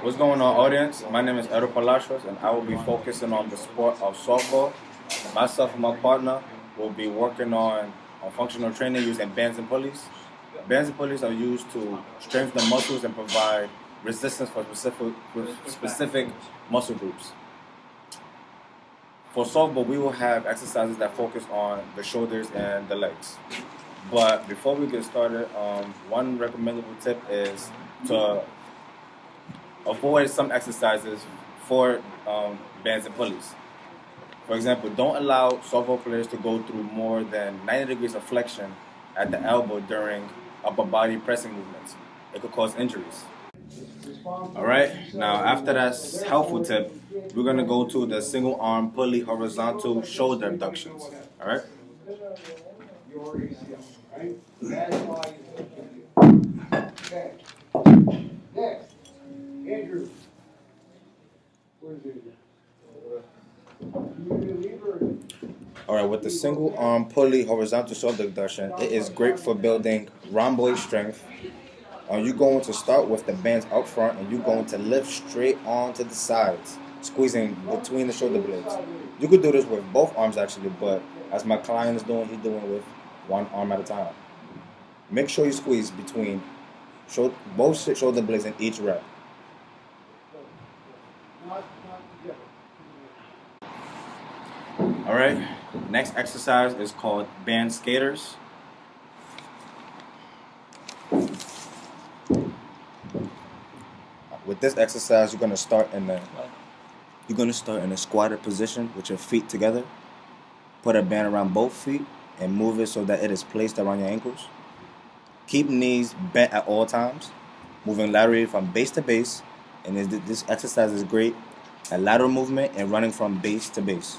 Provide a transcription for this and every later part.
What's going on, audience? My name is Edo Palacios, and I will be focusing on the sport of softball. Myself and my partner will be working on functional training using bands and pulleys. Bands and pulleys are used to strengthen the muscles and provide resistance for specific muscle groups. For softball, we will have exercises that focus on the shoulders and the legs. But before we get started, one recommendable tip is to avoid some exercises for bands and pulleys. For example, don't allow softball players to go through more than 90 degrees of flexion at the elbow during upper body pressing movements. It could cause injuries. All right, now after that helpful tip, we're gonna go to the single arm pulley horizontal shoulder abductions. All right. Next, Andrew. Alright, with the single arm pulley horizontal shoulder abduction, it is great for building rhomboid strength. You're going to start with the bands up front and you're going to lift straight on to the sides, squeezing between the shoulder blades. You could do this with both arms actually, but as my client is doing, he's doing it with one arm at a time. Make sure you squeeze between both shoulder blades in each rep. Alright, next exercise is called band skaters. With this exercise, you're gonna start in a squatted position with your feet together. Put a band around both feet and move it so that it is placed around your ankles. Keep knees bent at all times, moving laterally from base to base. And this exercise is great at lateral movement and running from base to base.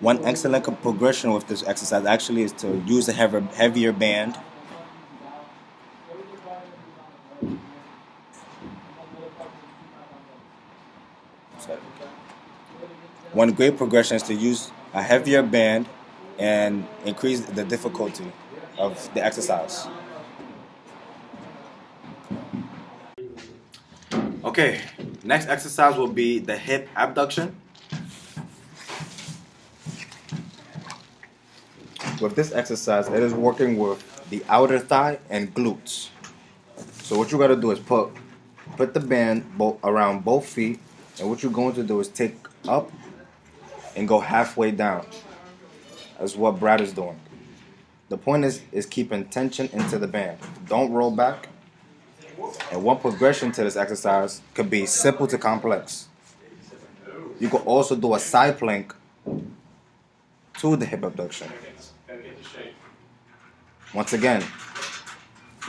One excellent progression with this exercise actually is to use a heavier band. One great progression is to use a heavier band and increase the difficulty of the exercise. Okay, next exercise will be the hip abduction. With this exercise, it is working with the outer thigh and glutes. So what you gotta do is put the band around both feet, and what you're going to do is take up and go halfway down. That's what Brad is doing. The point is keeping tension into the band. Don't roll back. And one progression to this exercise could be simple to complex. You could also do a side plank to the hip abduction. Once again,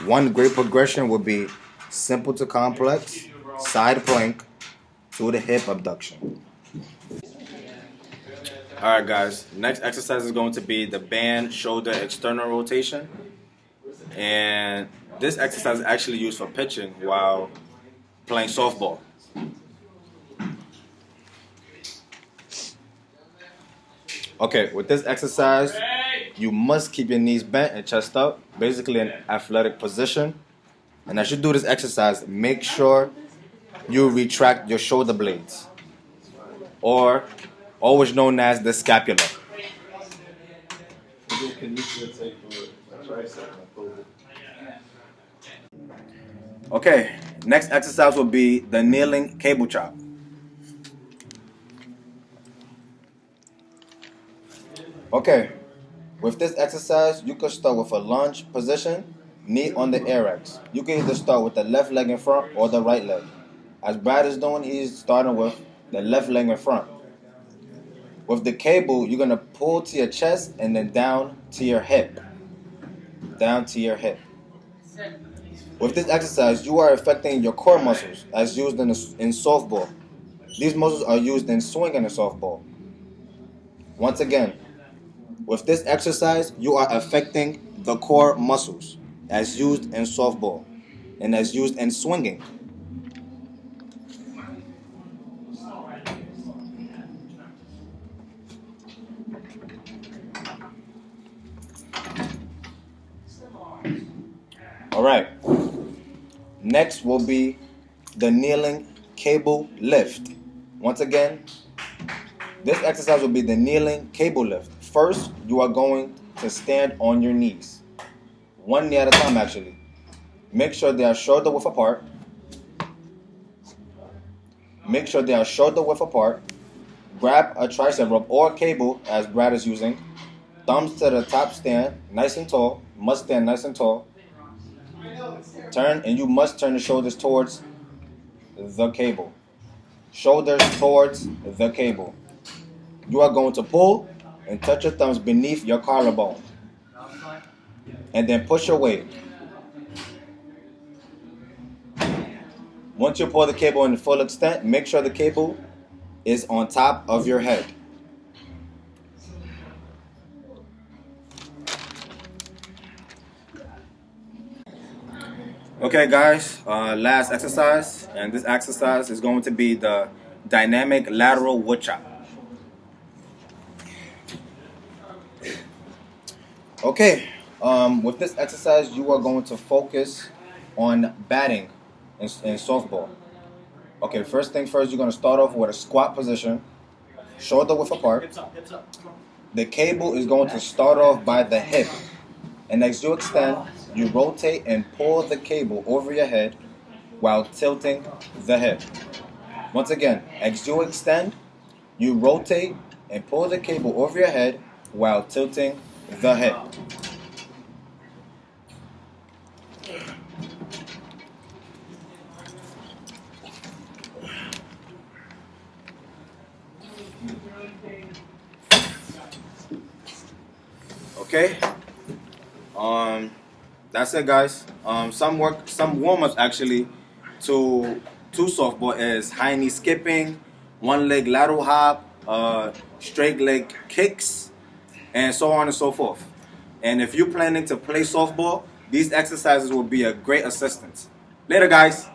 one great progression would be simple to complex, side plank to the hip abduction. Alright guys, next exercise is going to be the band shoulder external rotation. And this exercise is actually used for pitching while playing softball. Okay, with this exercise, you must keep your knees bent and chest up, basically an athletic position. And as you do this exercise, make sure you retract your shoulder blades, or always known as the scapula. Okay, next exercise will be the kneeling cable chop. Okay, with this exercise, you can start with a lunge position, knee on the air-X. You can either start with the left leg in front or the right leg. As Brad is doing, he's starting with the left leg in front. With the cable, you're going to pull to your chest and then down to your hip. Down to your hip. With this exercise, you are affecting your core muscles as used in softball. These muscles are used in swinging a softball. Once again, with this exercise, you are affecting the core muscles as used in softball and as used in swinging. All right. Next will be the kneeling cable lift. Once again, this exercise will be the kneeling cable lift. First, you are going to stand on your knees. One knee at a time, actually. Make sure they are shoulder width apart. Make sure they are shoulder width apart. Grab a tricep rope or cable, as Brad is using. Thumbs to the top, stand nice and tall. Must stand nice and tall. Turn, and you must turn the shoulders towards the cable. Shoulders towards the cable. You are going to pull and touch your thumbs beneath your collarbone. And then push your weight. Once you pull the cable in full extent, make sure the cable is on top of your head. Okay, guys, last exercise, and this exercise is going to be the dynamic lateral wood chop. Okay, with this exercise, you are going to focus on batting in softball. Okay, first thing first, you're going to start off with a squat position, shoulder width apart. The cable is going to start off by the hip, and as you extend, you rotate and pull the cable over your head while tilting the head. Once again, as you extend, you rotate and pull the cable over your head while tilting the head. Okay. That's it, guys. Some warm-ups actually to softball is high knee skipping, one leg lateral hop, straight leg kicks, and so on and so forth. And if you're planning to play softball, these exercises will be a great assistance. Later, guys.